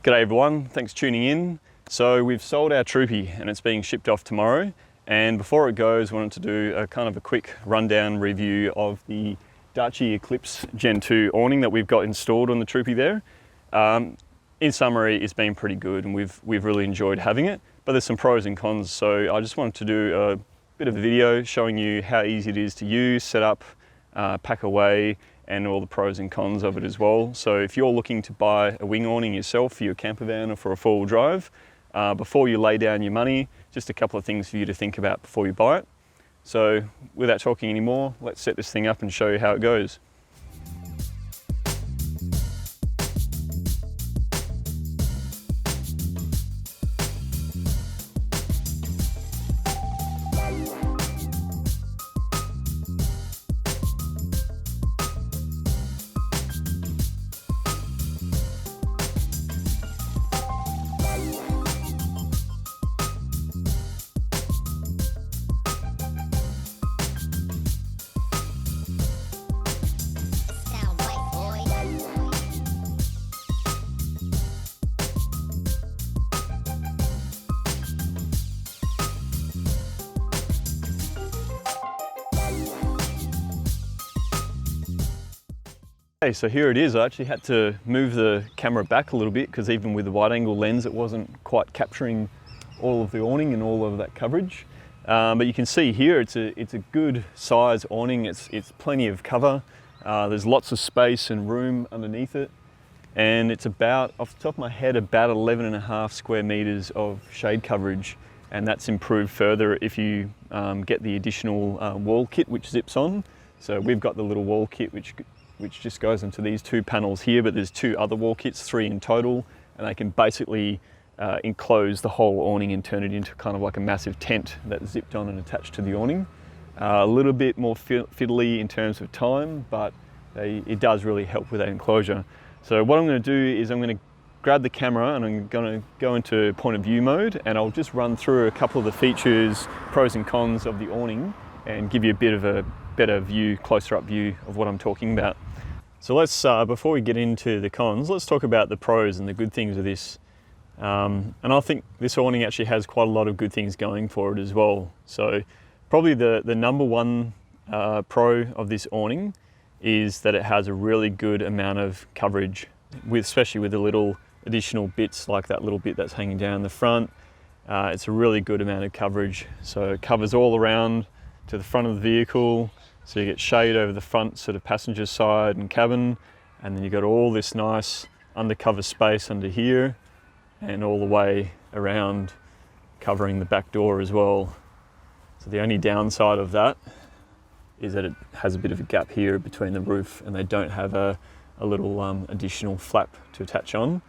G'day everyone, thanks for tuning in. So we've sold our Troopy and it's being shipped off tomorrow. And before it goes, I wanted to do a kind of a quick rundown review of the Darche Eclipse Gen 2 awning that we've got installed on the Troopy there. In summary, it's been pretty good and we've really enjoyed having it, but there's some pros and cons. So I just wanted to do a bit of a video showing you how easy it is to use, set up, pack away, and all the pros and cons of it as well. So if you're looking to buy a wing awning yourself for your camper van or for a four-wheel drive, before you lay down your money, just a couple of things for you to think about before you buy it. So without talking anymore, let's set this thing up and show you how it goes. Okay, so here it is. I actually had to move the camera back a little bit because even with the wide angle lens it wasn't quite capturing all of the awning and all of that coverage. But you can see here it's a good size awning. It's plenty of cover. There's lots of space and room underneath it. And it's about, off the top of my head, about 11.5 square meters of shade coverage. And that's improved further if you get the additional wall kit which zips on. So we've got the little wall kit which just goes into these two panels here, but there's two other wall kits, 3 in total, and they can basically enclose the whole awning and turn it into kind of like a massive tent that's zipped on and attached to the awning. A little bit more fiddly in terms of time, but it does really help with that enclosure. So what I'm going to do is I'm going to grab the camera and I'm going to go into point of view mode, and I'll just run through a couple of the features, pros and cons of the awning, and give you a bit of a better view, closer up view of what I'm talking about. So let's, before we get into the cons, let's talk about the pros and the good things of this. And I think this awning actually has quite a lot of good things going for it as well. So probably the number one pro of this awning is that it has a really good amount of coverage, especially with the little additional bits like that little bit that's hanging down the front. It's a really good amount of coverage. So it covers all around to the front of the vehicle. So you get shade over the front sort of passenger side and cabin, and then you've got all this nice undercover space under here and all the way around covering the back door as well. So the only downside of that is that it has a bit of a gap here between the roof and they don't have a little additional flap to attach on.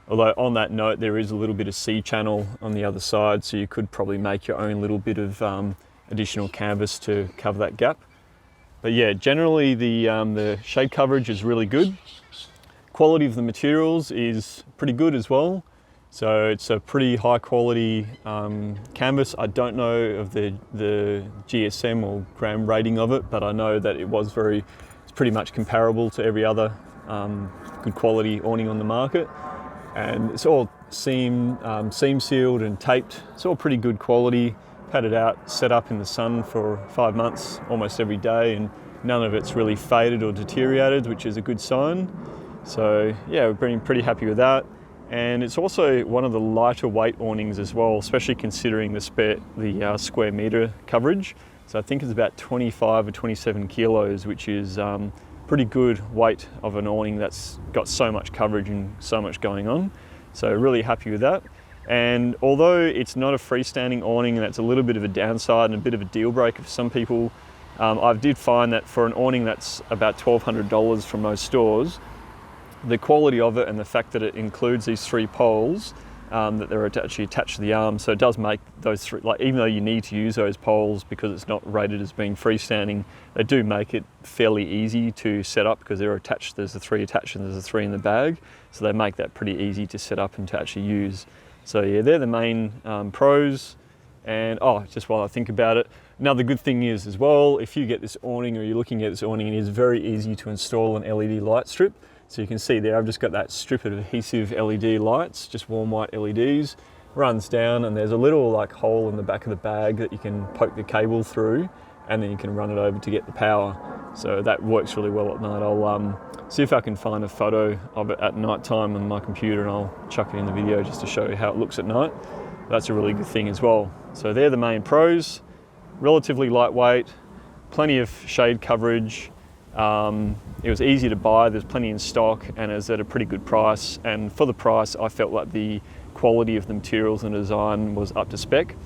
Although on that note, there is a little bit of C-channel on the other side, so you could probably make your own little bit of additional canvas to cover that gap. But yeah, generally the shade coverage is really good. Quality of the materials is pretty good as well. So it's a pretty high quality canvas. I don't know of the GSM or gram rating of it, but I know that it's pretty much comparable to every other good quality awning on the market. And it's all seam sealed and taped. It's all pretty good quality. Had it out, set up in the sun for 5 months, almost every day, and none of it's really faded or deteriorated, which is a good sign. So yeah, we've been pretty happy with that. And it's also one of the lighter weight awnings as well, especially considering the square meter coverage. So I think it's about 25 or 27 kilos, which is pretty good weight of an awning that's got so much coverage and so much going on. So really happy with that. And although it's not a freestanding awning, and that's a little bit of a downside and a bit of a deal breaker for some people, I did find that for an awning that's about $1,200 from most stores, the quality of it and the fact that it includes these 3 poles, that they're actually attached to the arm, so it does make those 3, like even though you need to use those poles because it's not rated as being freestanding, they do make it fairly easy to set up because they're attached. There's the 3 attached and there's the 3 in the bag, so they make that pretty easy to set up and to actually use. So yeah, they're the main pros. And just while I think about it, another good thing is as well, if you get this awning or you're looking at this awning, it is very easy to install an LED light strip. So you can see there, I've just got that strip of adhesive LED lights, just warm white LEDs, runs down, and there's a little like hole in the back of the bag that you can poke the cable through, and then you can run it over to get the power. So that works really well at night. I'll see if I can find a photo of it at night time on my computer, and I'll chuck it in the video just to show you how it looks at night. That's a really good thing as well. So they're the main pros. Relatively lightweight, plenty of shade coverage. It was easy to buy, there's plenty in stock, and it's at a pretty good price. And for the price, I felt like the quality of the materials and design was up to spec.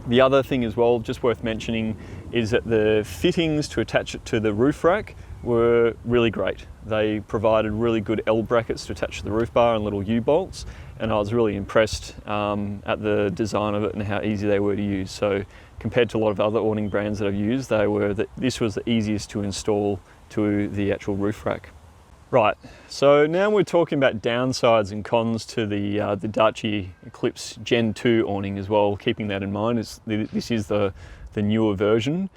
The other thing as well, just worth mentioning, is that the fittings to attach it to the roof rack were really great. They provided really good L brackets to attach to the roof bar and little U-bolts, and I was really impressed at the design of it and how easy they were to use. So compared to a lot of other awning brands that I've used, this was the easiest to install to the actual roof rack. Right, so now we're talking about downsides and cons to the Darche Eclipse Gen 2 awning as well. Keeping that in mind, this is the newer version.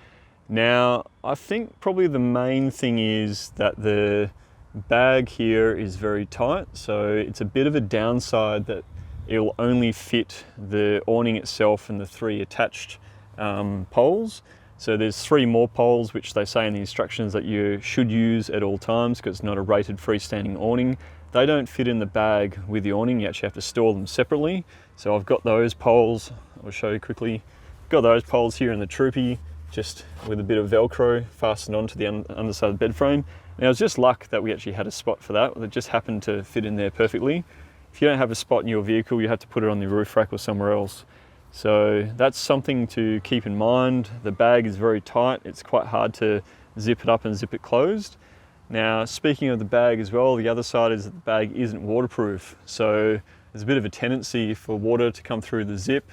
Now, I think probably the main thing is that the bag here is very tight, so it's a bit of a downside that it'll only fit the awning itself and the 3 attached poles. So there's 3 more poles which they say in the instructions that you should use at all times because it's not a rated freestanding awning. They don't fit in the bag with the awning, you actually have to store them separately. So I've got those poles, I'll show you quickly. Got those poles here in the Troopy, just with a bit of Velcro fastened onto the underside of the bed frame. Now it's just luck that we actually had a spot for that. It just happened to fit in there perfectly. If you don't have a spot in your vehicle, you have to put it on the roof rack or somewhere else. So that's something to keep in mind. The bag is very tight. It's quite hard to zip it up and zip it closed. Now, speaking of the bag as well, the other side is that the bag isn't waterproof. So there's a bit of a tendency for water to come through the zip.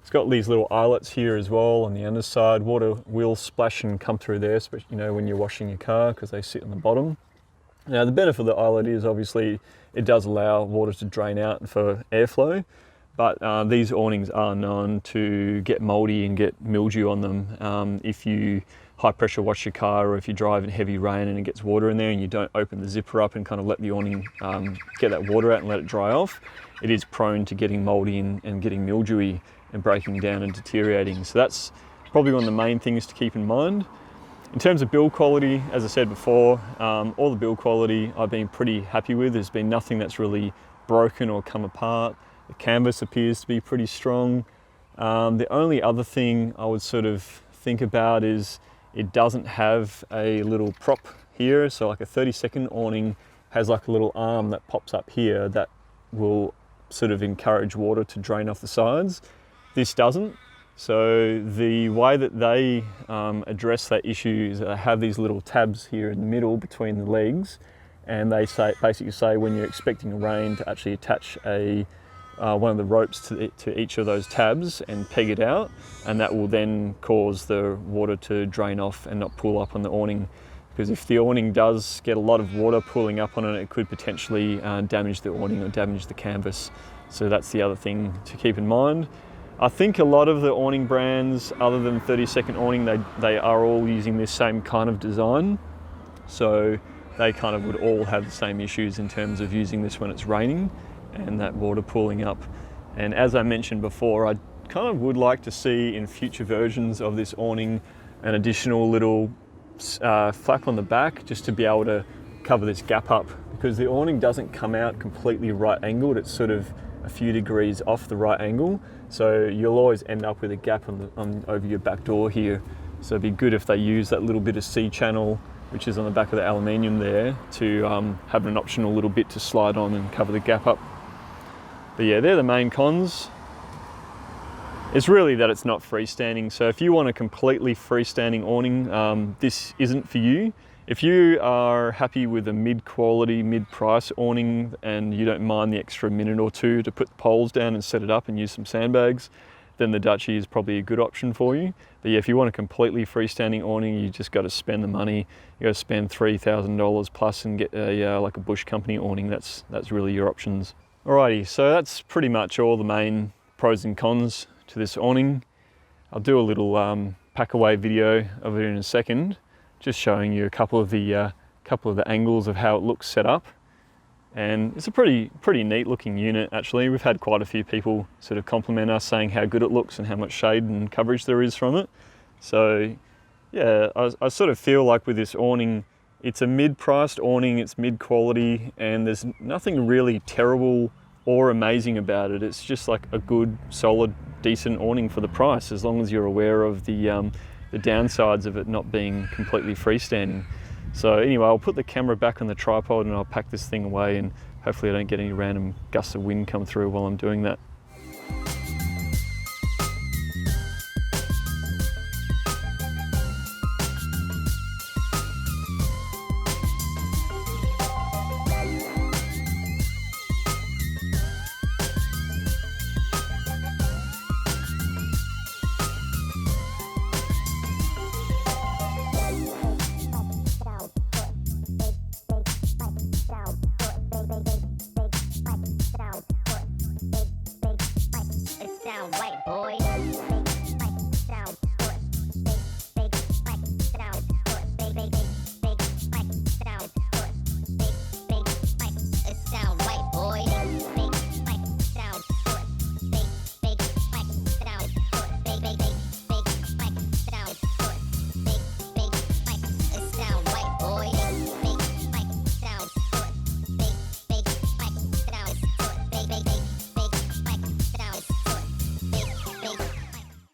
It's got these little eyelets here as well on the underside. Water will splash and come through there, especially when you're washing your car because they sit on the bottom. Now, the benefit of the eyelet is obviously it does allow water to drain out for airflow. But these awnings are known to get mouldy and get mildew on them. If you high pressure wash your car, or if you drive in heavy rain and it gets water in there and you don't open the zipper up and kind of let the awning get that water out and let it dry off, it is prone to getting mouldy and getting mildewy and breaking down and deteriorating. So that's probably one of the main things to keep in mind. In terms of build quality, as I said before, all the build quality I've been pretty happy with. There's been nothing that's really broken or come apart. The canvas appears to be pretty strong. The only other thing I would sort of think about is it doesn't have a little prop here. So like a 30-second awning has like a little arm that pops up here that will sort of encourage water to drain off the sides. This doesn't. So the way that they address that issue is they have these little tabs here in the middle between the legs, and they basically say when you're expecting rain to actually attach one of the ropes to each of those tabs and peg it out, and that will then cause the water to drain off and not pool up on the awning. Because if the awning does get a lot of water pooling up on it, it could potentially damage the awning or damage the canvas. So that's the other thing to keep in mind. I think a lot of the awning brands, other than 30-second awning, they are all using this same kind of design. So they kind of would all have the same issues in terms of using this when it's raining and that water pooling up. And as I mentioned before, I kind of would like to see in future versions of this awning an additional little flap on the back just to be able to cover this gap up, because the awning doesn't come out completely right angled. It's sort of a few degrees off the right angle, so you'll always end up with a gap over your back door here. So it'd be good if they use that little bit of C-channel which is on the back of the aluminium there to have an optional little bit to slide on and cover the gap up. But yeah, they're the main cons. It's really that it's not freestanding. So if you want a completely freestanding awning, this isn't for you. If you are happy with a mid-quality, mid-price awning and you don't mind the extra minute or two to put the poles down and set it up and use some sandbags, then the Darche is probably a good option for you. But yeah, if you want a completely freestanding awning, you just got to spend the money. You got to spend $3,000 plus and get like a Bush Company awning. That's really your options. Alrighty, so that's pretty much all the main pros and cons to this awning. I'll do a little pack away video of it in a second, just showing you a couple of the angles of how it looks set up. And it's a pretty neat looking unit actually. We've had quite a few people sort of compliment us saying how good it looks and how much shade and coverage there is from it. So yeah, I sort of feel like with this awning, it's a mid-priced awning, it's mid-quality, and there's nothing really terrible or amazing about it. It's just like a good, solid, decent awning for the price, as long as you're aware of the downsides of it not being completely freestanding. So anyway, I'll put the camera back on the tripod and I'll pack this thing away, and hopefully I don't get any random gusts of wind come through while I'm doing that.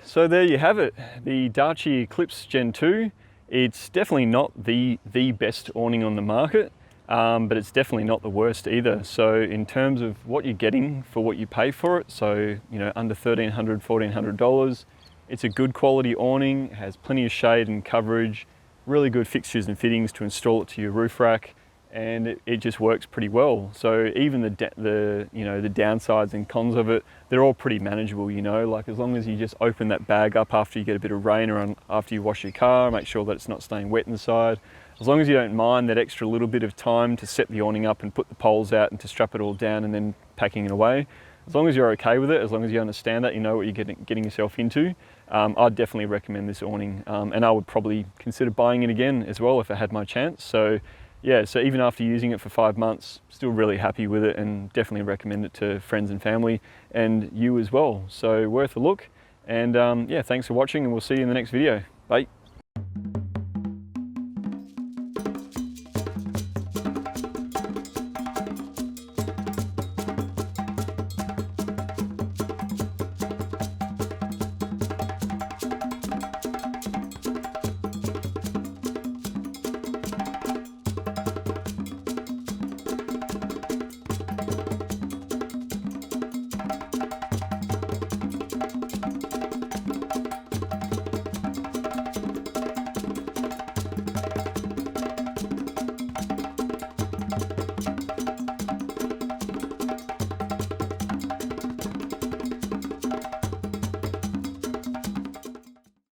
So there you have it, the Darche Eclipse Gen 2. It's definitely not the best awning on the market, but it's definitely not the worst either. So in terms of what you're getting for what you pay for it, so you know, under $1,300, $1,400, it's a good quality awning, it has plenty of shade and coverage, really good fixtures and fittings to install it to your roof rack, and it just works pretty well. So even the downsides and cons of it, they're all pretty manageable, you know, like as long as you just open that bag up after you get a bit of rain or after you wash your car, make sure that it's not staying wet inside. As long as you don't mind that extra little bit of time to set the awning up and put the poles out and to strap it all down and then packing it away, as long as you're okay with it, as long as you understand that, you know what you're getting yourself into, I'd definitely recommend this awning, and I would probably consider buying it again as well if I had my chance. So yeah, so even after using it for 5 months, still really happy with it, and definitely recommend it to friends and family and you as well. So worth a look, and yeah, thanks for watching, and we'll see you in the next video. Bye.